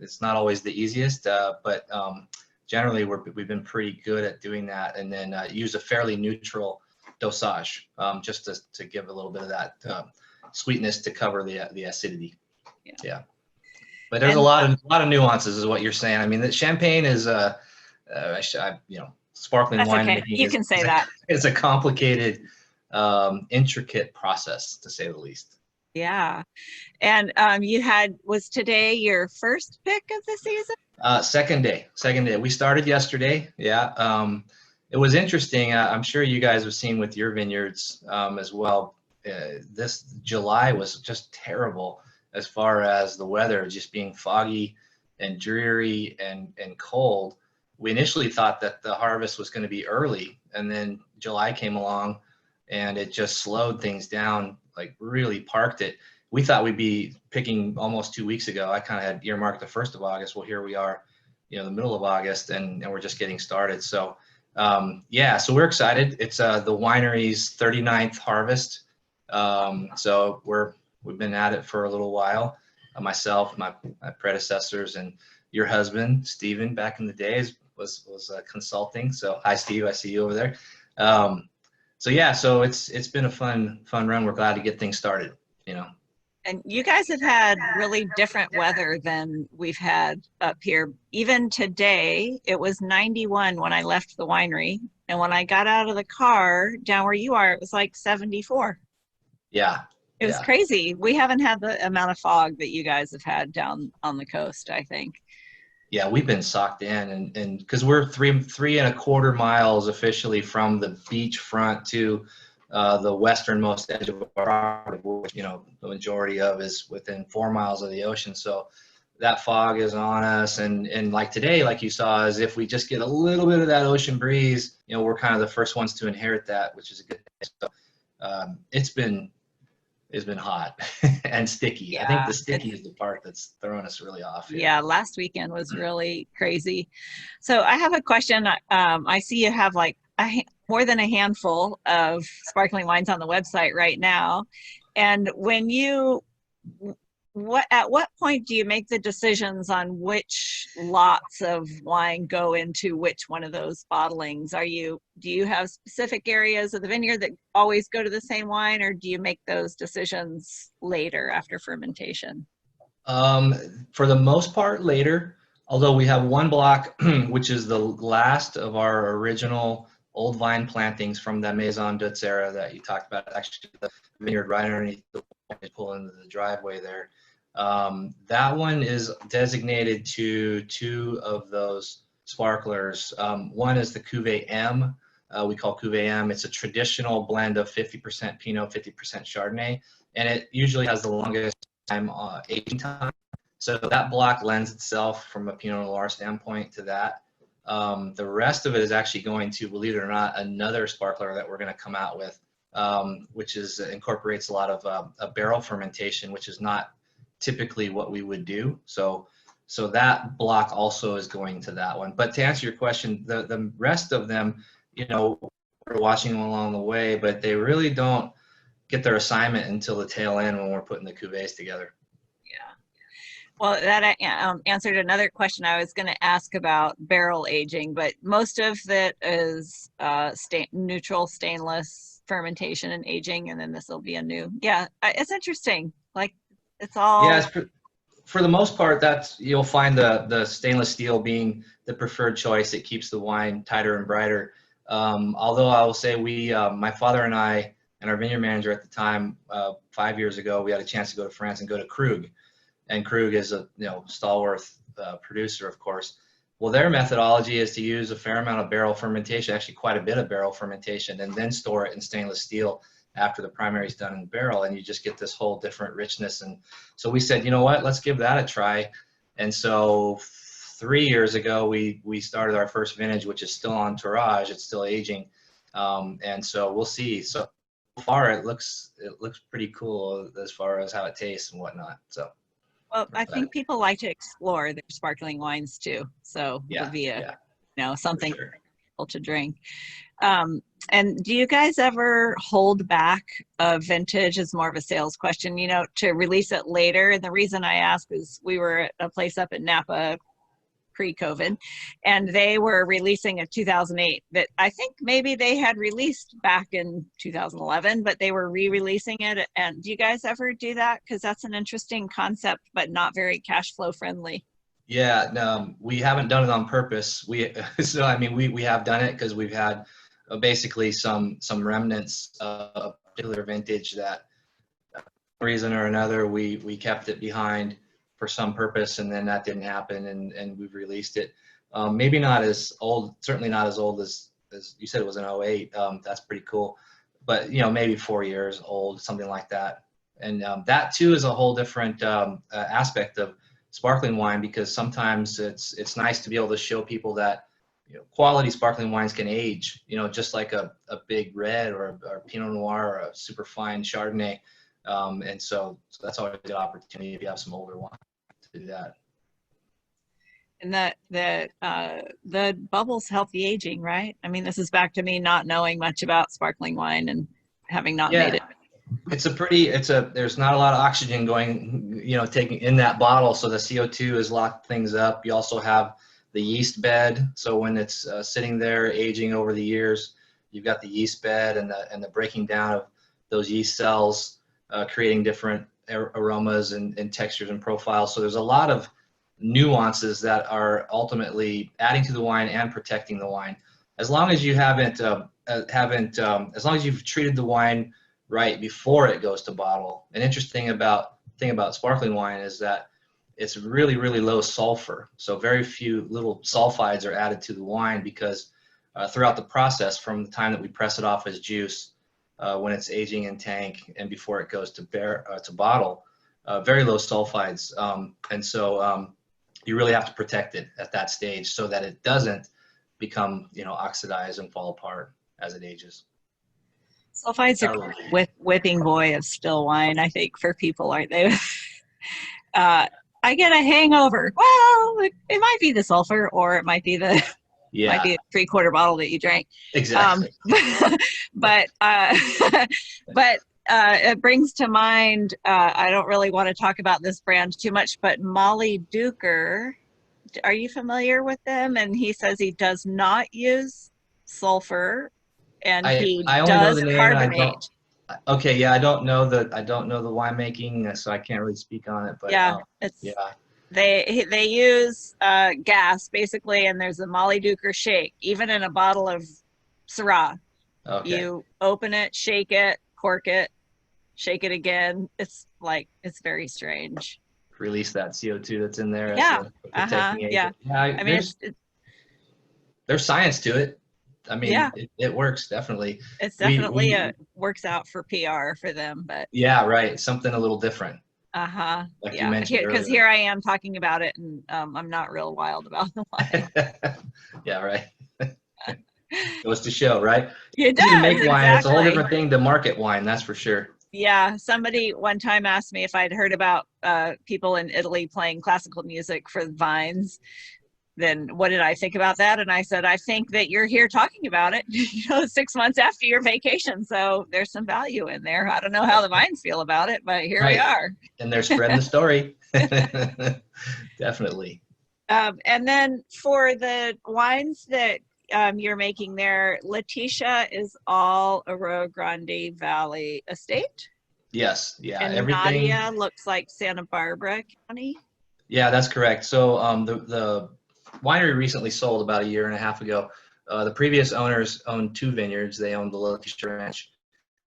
it's not always the easiest, but generally we've been pretty good at doing that, and then use a fairly neutral dosage, just to give a little bit of that sweetness to cover the acidity. Yeah. But there's a lot of nuances, is what you're saying. I mean, the champagne is sparkling That's wine. Okay. You can say that. It's a complicated, intricate process, to say the least. Yeah. And was today your first pick of the season? Second day. We started yesterday. Yeah. It was interesting. I'm sure you guys have seen with your vineyards as well. This July was just terrible as far as the weather, just being foggy and dreary and cold. We initially thought that the harvest was going to be early, and then July came along and it just slowed things down, like really parked it. We thought we'd be picking almost 2 weeks ago. I kind of had earmarked the 1st of August. Well, here we are, the middle of August, and we're just getting started. So so we're excited. It's the winery's 39th harvest. So we've been at it for a little while. Myself, my predecessors, and your husband, Stephen, back in the days was consulting. So hi, Steve, I see you over there. So it's been a fun run. We're glad to get things started, And you guys have had really different weather than we've had up here. Even today, it was 91 when I left the winery. And when I got out of the car down where you are, it was like 74. Yeah. It was crazy. We haven't had the amount of fog that you guys have had down on the coast, I think. Yeah, we've been socked in, and because we're 3.25 miles officially from the beach front to the westernmost edge of our property, which the majority of is within 4 miles of the ocean. So that fog is on us, and like today, like you saw, is if we just get a little bit of that ocean breeze, we're kind of the first ones to inherit that, which is a good thing. So it's been hot and sticky. Yeah, I think the sticky is the part that's throwing us really off here. Yeah, last weekend was really crazy. So I have a question. I see you have like more than a handful of sparkling wines on the website right now. And at what point do you make the decisions on which lots of wine go into which one of those bottlings? Do you have specific areas of the vineyard that always go to the same wine, or do you make those decisions later after fermentation? For the most part, later, although we have one block, which is the last of our original old vine plantings from the Maison d'Hôtes era that you talked about, actually the vineyard right underneath the wine, pull into the driveway there. That one is designated to 2 of those sparklers. One is the Cuvée M. We call Cuvée M. It's a traditional blend of 50% Pinot, 50% Chardonnay, and it usually has the longest time aging time. So that block lends itself from a Pinot Noir standpoint to that. The rest of it is actually going to, believe it or not, another sparkler that we're going to come out with, which incorporates a lot of a barrel fermentation, which is not typically what we would do. So that block also is going to that one. But to answer your question, the rest of them, we're watching them along the way, but they really don't get their assignment until the tail end when we're putting the cuvées together. Yeah. Well, that answered another question I was going to ask about barrel aging, but most of it is neutral stainless fermentation and aging, and then this will be a new. Yeah, it's interesting. Like, it's all. Yeah, for the most part, you'll find the stainless steel being the preferred choice. It keeps the wine tighter and brighter. Although I will say my father and I and our vineyard manager at the time, 5 years ago, we had a chance to go to France and go to Krug. And Krug is a stalwart producer, of course. Well, their methodology is to use a fair amount of barrel fermentation, actually quite a bit of barrel fermentation, and then store it in stainless steel after the primary is done in the barrel, and you just get this whole different richness. And so we said, you know what, let's give that a try. And so 3 years ago, we started our first vintage, which is still on tirage. It's still aging, and so we'll see. So far, it looks pretty cool as far as how it tastes and whatnot. So. Well, I think people like to explore their sparkling wines too. So it'll be something. Sure. delightful to drink. And do you guys ever hold back a vintage as more of a sales question, you know, to release it later? And the reason I ask is we were at a place up in Napa pre-COVID, and they were releasing a 2008 that I think maybe they had released back in 2011, but they were re-releasing it. And do you guys ever do that? Because that's an interesting concept, but not very cash flow friendly. Yeah, no, we haven't done it on purpose. So I mean, we have done it because we've had basically some remnants of a particular vintage that, for one reason or another, we kept it behind for some purpose, and then that didn't happen, and we've released it. Maybe not as old, certainly not as old as you said it was an '08. That's pretty cool, but you know, maybe 4 years old, something like that. And that too is a whole different aspect of sparkling wine, because sometimes it's nice to be able to show people that, you know, quality sparkling wines can age, you know, just like a big red or a Pinot Noir or a super fine Chardonnay. And so that's always a good opportunity if you have some older wine to do that. And the bubbles help the aging, right? I mean, this is back to me not knowing much about sparkling wine and having not made it. There's not a lot of oxygen going, you know, taking in that bottle, so the CO2 has locked things up. You also have the yeast bed, so when it's sitting there aging over the years, you've got the yeast bed and the breaking down of those yeast cells, creating different aromas and textures and profiles. So there's a lot of nuances that are ultimately adding to the wine and protecting the wine. As long as you as long as you've treated the wine right before it goes to bottle. An interesting thing about sparkling wine is that it's really, really low sulfur. So very few little sulfides are added to the wine, because throughout the process, from the time that we press it off as juice, when it's aging in tank, and before it goes to bottle, very low sulfides. And so you really have to protect it at that stage so that it doesn't become, you know, oxidized and fall apart as it ages. Sulfides are whipping boy of still wine, I think, for people, aren't they? I get a hangover. Well, it might be the sulfur, or it might be might be a 3/4 bottle that you drank. Exactly. But it brings to mind, I don't really want to talk about this brand too much, but Molly Duker, are you familiar with them? And he says he does not use sulfur, and he I only know does the name, carbonate. Okay, yeah, I don't know the winemaking, so I can't really speak on it. But yeah, they use gas basically, and there's a Molly Duker shake, even in a bottle of Syrah. Okay. You open it, shake it, cork it, shake it again. It's very strange. Release that CO2 that's in there. Yeah. As protecting agent. Yeah. I mean, there's science to it. I mean, yeah. it works, definitely. It's definitely works out for PR for them, but yeah, right. Something a little different. Like you mentioned earlier. Because here I am talking about it, and I'm not real wild about the wine. Yeah, right. Goes to show, right? It does, to make wine, exactly. It's a whole different thing to market wine, that's for sure. Yeah, somebody one time asked me if I'd heard about people in Italy playing classical music for vines. Then what did I think about that? And I said, I think that you're here talking about it, 6 months after your vacation. So there's some value in there. I don't know how the vines feel about it, but here we are. And they're spreading the story. Definitely. And then for the wines that you're making there, Laetitita is all Arroyo Grande Valley estate? Yes. Yeah. And everything. Nadia looks like Santa Barbara County? Yeah, that's correct. So the winery recently sold about 1.5 years ago. The previous owners owned 2 vineyards. They owned the Laetitita Ranch,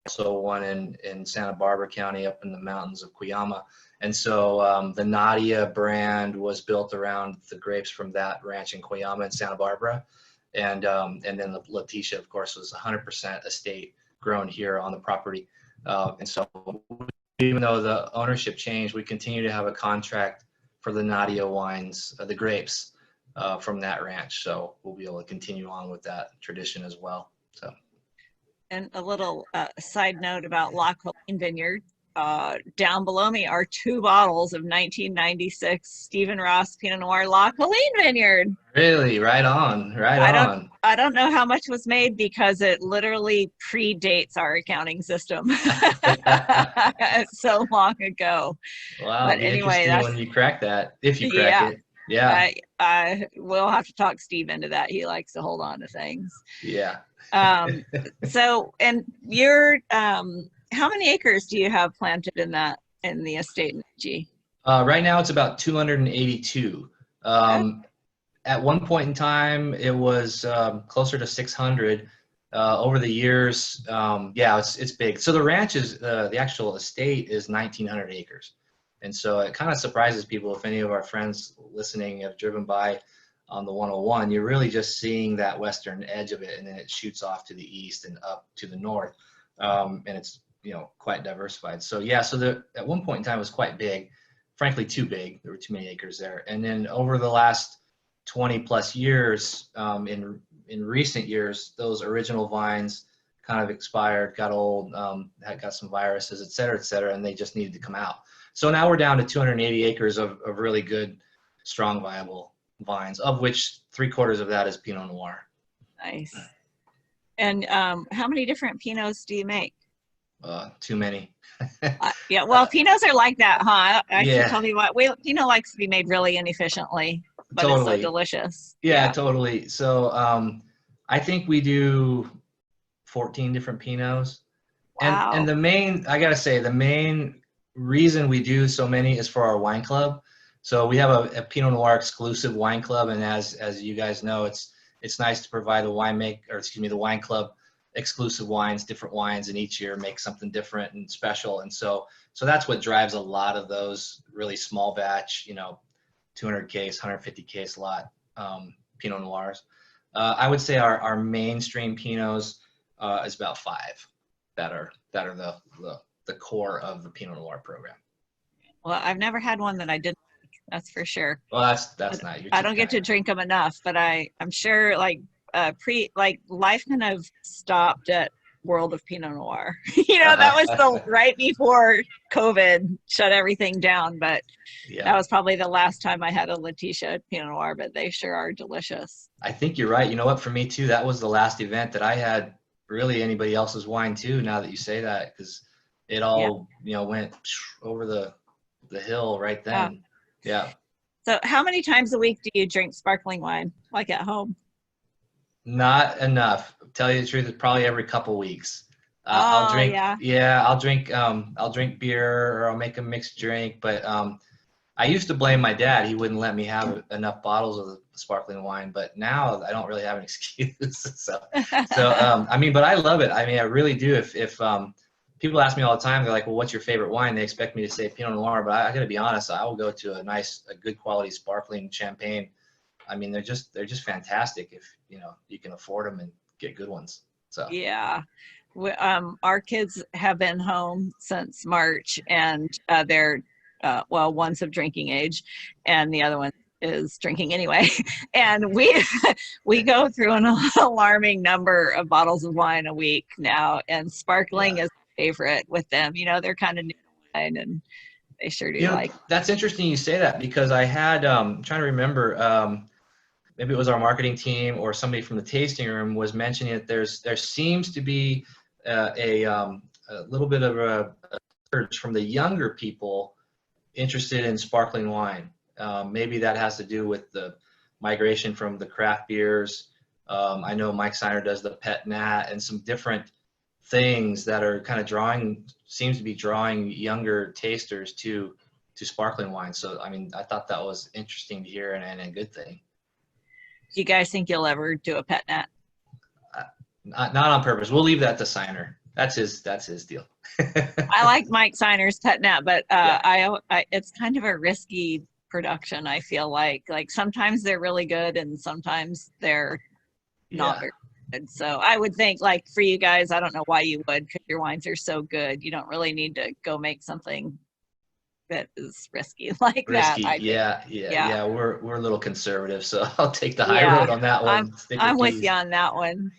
also one in Santa Barbara County up in the mountains of Cuyama. And so the Nadia brand was built around the grapes from that ranch in Cuyama and Santa Barbara. And then the Laetitita, of course, was 100% estate grown here on the property. And so even though the ownership changed, we continue to have a contract for the Nadia wines, the grapes from that ranch. So we'll be able to continue on with that tradition as well. So. And a little side note about La Colline Vineyard. down below me are 2 bottles of 1996 Stephen Ross Pinot Noir La Colline Vineyard. Really? Right on. Right I don't on. I don't know how much was made because it literally predates our accounting system. It's so long ago. Wow, But it'll be anyway, interesting that's when you crack that, if you crack yeah. it. Yeah. I will have to talk Steve into that. He likes to hold on to things. Yeah. So, and you're, how many acres do you have planted in the estate in G? Right now it's about 282. Okay. At one point in time, it was closer to 600. Over the years, yeah, it's big. So the ranch is the actual estate is 1,900 acres, and so it kind of surprises people if any of our friends listening have driven by on the 101. You're really just seeing that western edge of it, and then it shoots off to the east and up to the north, and it's quite diversified. So yeah, so at one point in time it was quite big, frankly too big. There were too many acres there, and then over the last 20 plus years, in recent years, those original vines kind of expired, got old, had got some viruses, et cetera, and they just needed to come out. So now we're down to 280 acres of really good, strong, viable vines, of which 3/4 of that is Pinot Noir. Nice. And how many different Pinots do you make? Too many. Yeah, well, Pinots are like that, huh? I Yeah. should tell you what. Pinot likes to be made really inefficiently, but Totally. it's so delicious. Yeah, totally. So I think we do 14 different Pinots. Wow. And I gotta say, the main reason we do so many is for our wine club. So we have a Pinot Noir exclusive wine club, and as you guys know, it's nice to provide the wine club exclusive wines, different wines, and each year make something different and special. And so that's what drives a lot of those really small batch, 200 case, 150 case lot Pinot Noirs. I would say our mainstream Pinots is about 5 that are the core of the Pinot Noir program. Well, I've never had one that I didn't like, that's for sure. Well, that's not. I don't get to drink them enough, but I'm sure life kind of stopped at World of Pinot Noir. That was right before COVID shut everything down, but yeah. That was probably the last time I had a Laetitita Pinot Noir, but they sure are delicious. I think you're right. You know what, for me too, that was the last event that I had really anybody else's wine too, now that you say that, because it all, went over the hill right then. Yeah. So how many times a week do you drink sparkling wine, like at home? Not enough. Tell you the truth, it's probably every couple weeks. I'll drink. Yeah, I'll drink beer, or I'll make a mixed drink. But I used to blame my dad. He wouldn't let me have enough bottles of the sparkling wine. But now I don't really have an excuse. So I mean, but I love it. I mean, I really do. If people ask me all the time, they're like, "Well, what's your favorite wine?" They expect me to say Pinot Noir, but I got to be honest. I will go to a good quality sparkling champagne. I mean, they're just fantastic if you can afford them and get good ones. So yeah, our kids have been home since March, and they're one's of drinking age, and the other one is drinking anyway. And we go through an alarming number of bottles of wine a week now, and sparkling is favorite with them. They're kind of new wine, and they sure do like. That's interesting you say that, because I had I'm trying to remember. Maybe it was our marketing team or somebody from the tasting room was mentioning that there seems to be a little bit of a surge from the younger people interested in sparkling wine. Maybe that has to do with the migration from the craft beers. I know Mike Seiner does the Pet Nat and some different things that are kind of seems to be drawing younger tasters to sparkling wine. So, I mean, I thought that was interesting to hear and a good thing. Do you guys think you'll ever do a Pet Nat? Not on purpose. We'll leave that to Seiner. That's his deal. I like Mike Seiner's Pet Nat, but it's kind of a risky production. I feel like sometimes they're really good and sometimes they're not very good. So I would think, like, for you guys, I don't know why you would, because your wines are so good. You don't really need to go make something that is risky like that. Yeah. We're a little conservative, so I'll take the high road on that one. I'm with you on that one.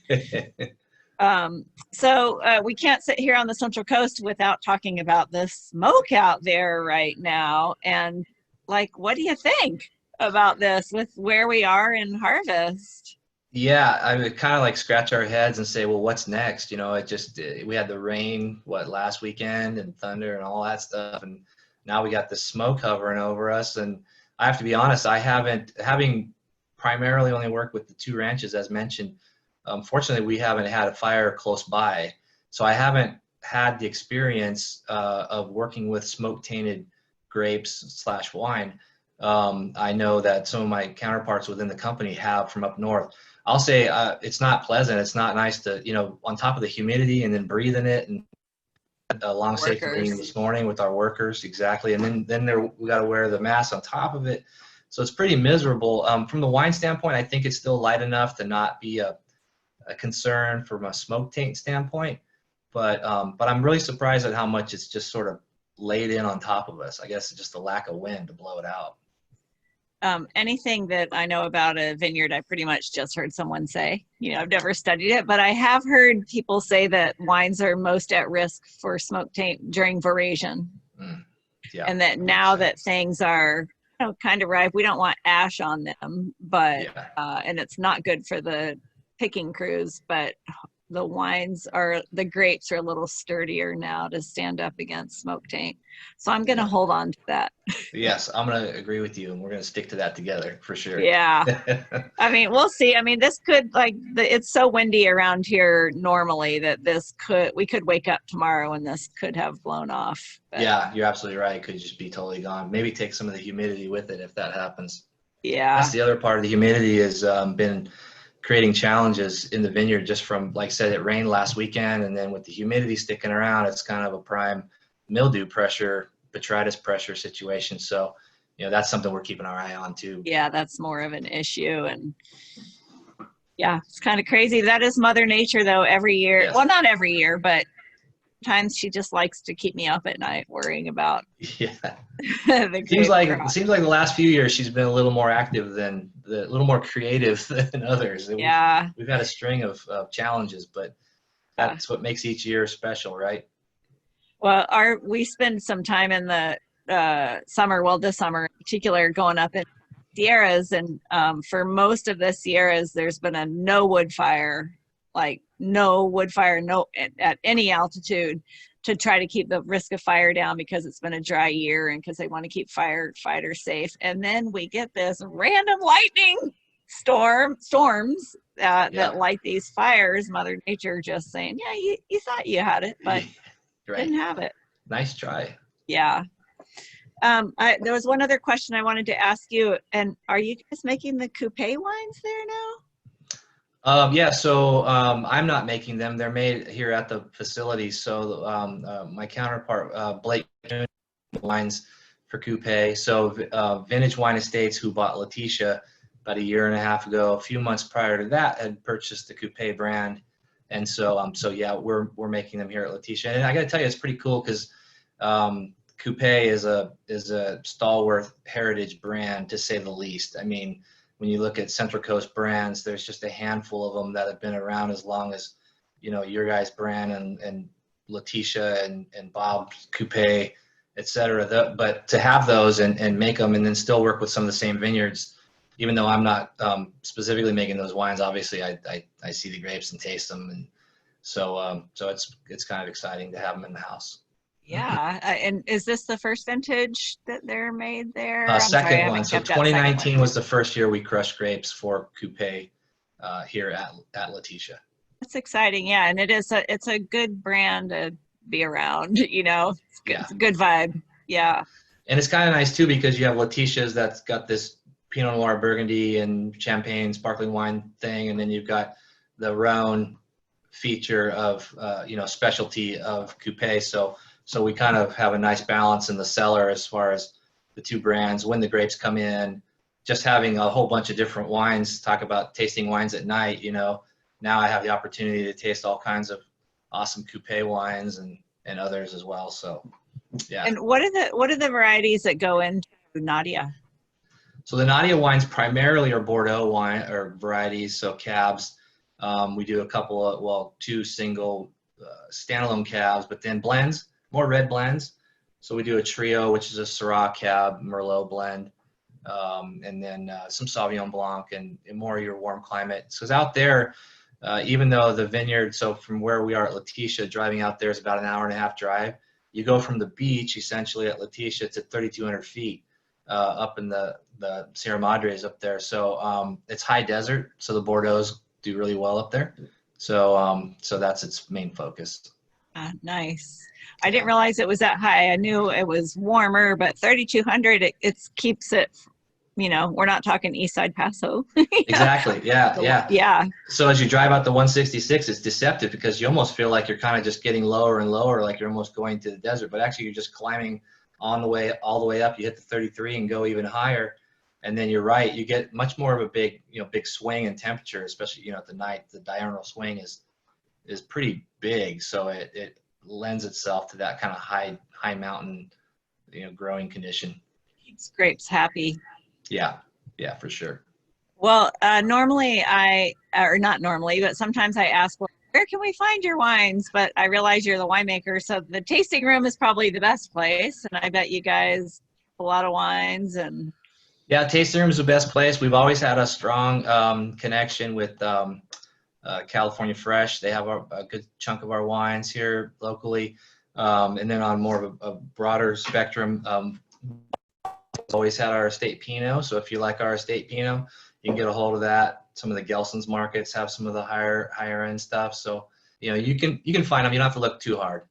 We can't sit here on the Central Coast without talking about the smoke out there right now. And like, what do you think about this with where we are in harvest? Yeah, I would kind of like scratch our heads and say, well, what's next? You know, we had the rain, last weekend, and thunder and all that stuff. And now we got the smoke hovering over us. And I have to be honest, having primarily only worked with the 2 ranches as mentioned, fortunately, we haven't had a fire close by. So I haven't had the experience of working with smoke-tainted grapes/wine. I know that some of my counterparts within the company have from up north. I'll say it's not pleasant. It's not nice to, on top of the humidity and then breathing it. And a long safety meeting this morning with our workers, exactly. And then we got to wear the mask on top of it. So it's pretty miserable. From the wine standpoint, I think it's still light enough to not be a concern from a smoke taint standpoint. But I'm really surprised at how much it's just sort of laid in on top of us. I guess it's just the lack of wind to blow it out. Anything that I know about a vineyard, I pretty much just heard someone say. I've never studied it, but I have heard people say that wines are most at risk for smoke taint during veraison. Yeah, and that now that things are kind of ripe, we don't want ash on them, but and it's not good for the picking crews, but the grapes are a little sturdier now to stand up against smoke taint. So I'm going to hold on to that. Yes, I'm going to agree with you, and we're going to stick to that together for sure. Yeah. I mean, we'll see. I mean, this could it's so windy around here normally that we could wake up tomorrow and this could have blown off. But. Yeah, you're absolutely right. It could just be totally gone. Maybe take some of the humidity with it if that happens. Yeah. That's the other part of the humidity has been creating challenges in the vineyard just from, like I said, it rained last weekend, and then with the humidity sticking around, it's kind of a prime mildew pressure, botrytis pressure situation. So, that's something we're keeping our eye on too. Yeah, that's more of an issue. And yeah, it's kind of crazy. That is Mother Nature though, every year. Yes. Well, not every year, but sometimes she just likes to keep me up at night worrying about. Yeah. It seems like the last few years she's been a little more active a little more creative than others. Yeah. We've had a string of challenges, but that's what makes each year special, right? Well, we spend some time in the summer, this summer in particular, going up in Sierras, and for most of the Sierras, there's been a no wood fire at any altitude to try to keep the risk of fire down because it's been a dry year and because they want to keep firefighters safe. And then we get this random lightning storms that light these fires. Mother Nature just saying, yeah, you thought you had it, but didn't have it. Nice try. Yeah. There was one other question I wanted to ask you, and are you guys making the coupe wines there now? Yeah, so I'm not making them. They're made here at the facility. So my counterpart, Blake, wines for coupe. So Vintage Wine Estates, who bought Laetitita about 1.5 years ago, a few months prior to that, had purchased the coupe brand. And so, yeah, we're making them here at Laetitita. And I got to tell you, it's pretty cool because coupe is a stalwart heritage brand, to say the least. I mean, when you look at Central Coast brands, there's just a handful of them that have been around as long as, your guys' brand and Laetitita and Bob's Coupe, et cetera. But to have those and make them and then still work with some of the same vineyards, even though I'm not specifically making those wines, obviously I see the grapes and taste them. And so it's kind of exciting to have them in the house. Yeah, and is this the first vintage that they're made there? Second one. So 2019 was the first year we crushed grapes for coupe here at Laetitita. That's exciting, yeah, and it's a good brand to be around. It's a good vibe. Yeah, and it's kind of nice too because you have Laetitia's that's got this Pinot Noir, Burgundy, and Champagne sparkling wine thing, and then you've got the Rhone feature of specialty of coupe. So we kind of have a nice balance in the cellar as far as the two brands. When the grapes come in, just having a whole bunch of different wines, talk about tasting wines at night, now I have the opportunity to taste all kinds of awesome coupe wines and others as well. So, yeah. And what are the varieties that go into Nadia? So the Nadia wines primarily are Bordeaux wine or varieties, so cabs. We do a couple of, well, 2 single standalone cabs, but then blends, more red blends. So we do a trio, which is a Syrah cab, Merlot blend, and then some Sauvignon Blanc and more your warm climate. Because out there, even though the vineyard, so from where we are at Laetitita, driving out there is about an hour and a half drive. You go from the beach, essentially at Laetitita, to 3,200 feet up in the Sierra Madres up there. So it's high desert, so the Bordeaux's do really well up there. So so that's its main focus. Nice. I didn't realize it was that high. I knew it was warmer, but 3,200, it keeps it, we're not talking East Side Paso. Exactly. Yeah. Yeah. Yeah. So as you drive out the 166, it's deceptive because you almost feel like you're kind of just getting lower and lower, like you're almost going to the desert, but actually you're just climbing all the way up. You hit the 33 and go even higher. And then you're right, you get much more of a big swing in temperature, especially, at the night. The diurnal swing is pretty big. So it lends itself to that kind of high mountain, growing condition. Keeps grapes happy. Yeah. Yeah, for sure. Well, normally or not normally, but sometimes I ask, well, where can we find your wines? But I realize you're the winemaker, so the tasting room is probably the best place. And I bet you guys have a lot of wines and. Yeah, tasting room is the best place. We've always had a strong connection with California Fresh. They have a good chunk of our wines here locally. And then on more of a broader spectrum, always had our estate Pinot. So if you like our estate Pinot, you can get a hold of that. Some of the Gelson's markets have some of the higher end stuff. So, you can find them. You don't have to look too hard.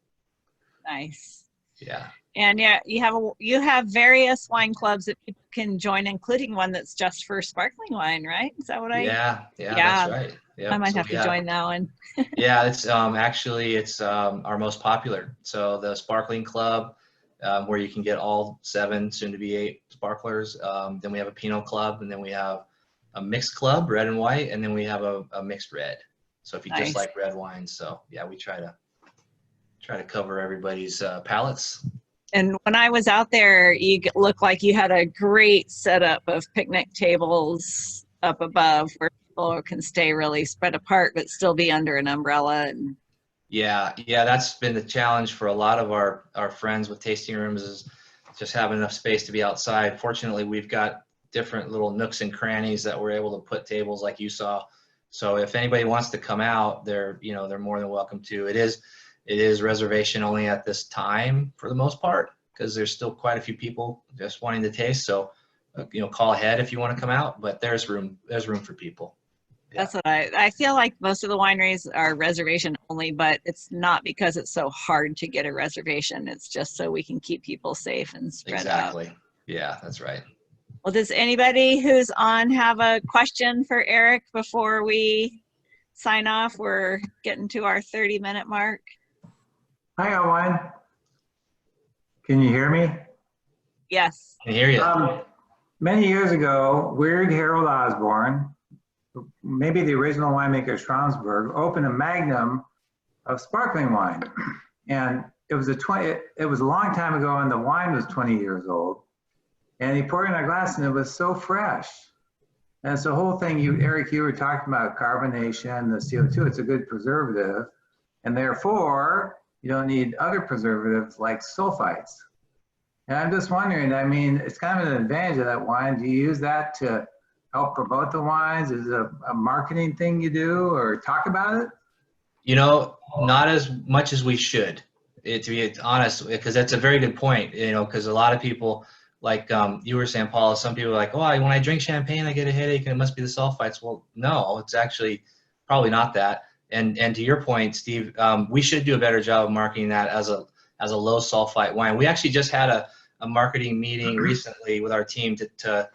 Nice. Yeah. And yeah, you have various wine clubs that people can join, including one that's just for sparkling wine, right? Is that what Yeah, that's right. Yeah, I might have to join that one. Yeah, it's actually it's our most popular. So the sparkling club, where you can get all 7, soon to be 8 sparklers. Then we have a Pinot club, and then we have a mixed club, red and white, and then we have a mixed red. So if you just like red wines, so yeah, we try to cover everybody's palates. And when I was out there, you looked like you had a great setup of picnic tables up above where people can stay really spread apart but still be under an umbrella. And yeah, that's been the challenge for a lot of our friends with tasting rooms, is just having enough space to be outside. Fortunately, we've got different little nooks and crannies that we're able to put tables like you saw. So if anybody wants to come out, they're more than welcome to. It is reservation only at this time for the most part, because there's still quite a few people just wanting to taste. So, call ahead if you want to come out, but there's room for people. Yeah. That's what I feel like most of the wineries are reservation only, but it's not because it's so hard to get a reservation. It's just so we can keep people safe and spread out. Exactly. Yeah, that's right. Well, does anybody who's on have a question for Eric before we sign off? We're getting to our 30-minute mark. Hi, Owen. Can you hear me? Yes. I hear you. Many years ago, Weird Harold Osborne, maybe the original winemaker Schramsberg, opened a magnum of sparkling wine. And it was a long time ago, and the wine was 20 years old. And he poured it in a glass, and it was so fresh. And it's the whole thing, Eric, you were talking about carbonation, the CO2, it's a good preservative. And therefore, you don't need other preservatives like sulfites. And I'm just wondering, it's kind of an advantage of that wine. Do you use that to help promote the wines? Is it a marketing thing you do, or talk about it? Not as much as we should, to be honest, because that's a very good point, because a lot of people, like you were saying, Paula, some people are like, oh, when I drink champagne, I get a headache and it must be the sulfites. Well, no, it's actually probably not that. And to your point, Steve, we should do a better job of marketing that as a low sulfite wine. We actually just had a marketing meeting recently with our team to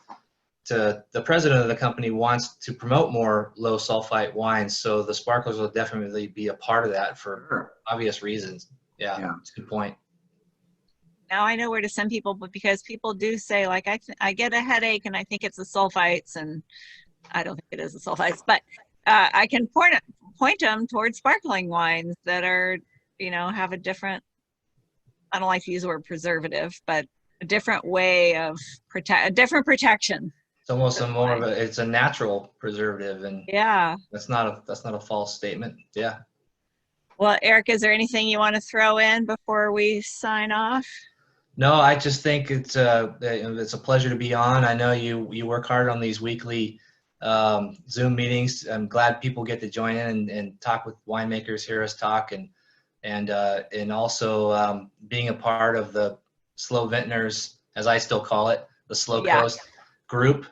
the president of the company wants to promote more low sulfite wines. So the sparklers will definitely be a part of that for obvious reasons. Yeah. It's a good point. Now I know where to send people, but because people do say, like, I get a headache and I think it's the sulfites, and I don't think it is the sulfites, but I can point them towards sparkling wines that are, have a different, I don't like to use the word preservative, but a different way of a different protection. It's almost That's more of fine. it's a natural preservative, and Yeah. that's not a false statement. Yeah. Well, Eric, is there anything you want to throw in before we sign off? No, I just think it's a pleasure to be on. I know you work hard on these weekly Zoom meetings. I'm glad people get to join in and talk with winemakers, hear us talk, and also being a part of the Slow Vintners, as I still call it, the Slow Yeah. Coast group.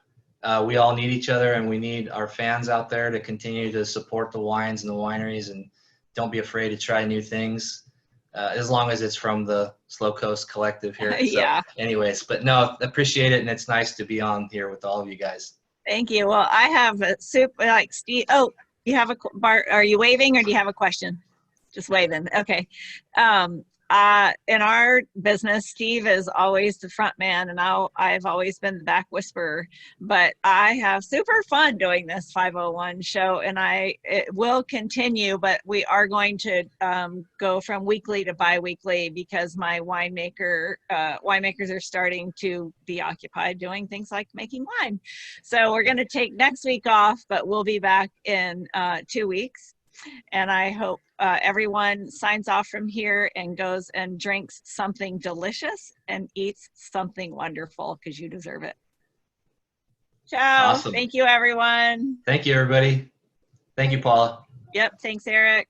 We all need each other, and we need our fans out there to continue to support the wines and the wineries, and don't be afraid to try new things. As long as it's from the Slow Coast Collective here. Yeah. So anyways, but no, appreciate it. And it's nice to be on here with all of you guys. Thank you. Well, I have a like Steve. Oh, you have a Bart. Are you waving or do you have a question? Just waving. Okay. In our business, Steve is always the front man, and I've always been the back whisperer. But I have super fun doing this 501 show, and it will continue. But we are going to go from weekly to bi-weekly because my winemakers are starting to be occupied doing things like making wine. So we're going to take next week off, but we'll be back in 2 weeks. And I hope everyone signs off from here and goes and drinks something delicious and eats something wonderful because you deserve it. Ciao. Awesome. Thank you, everyone. Thank you, everybody. Thank you, Paula. Yep. Thanks, Eric.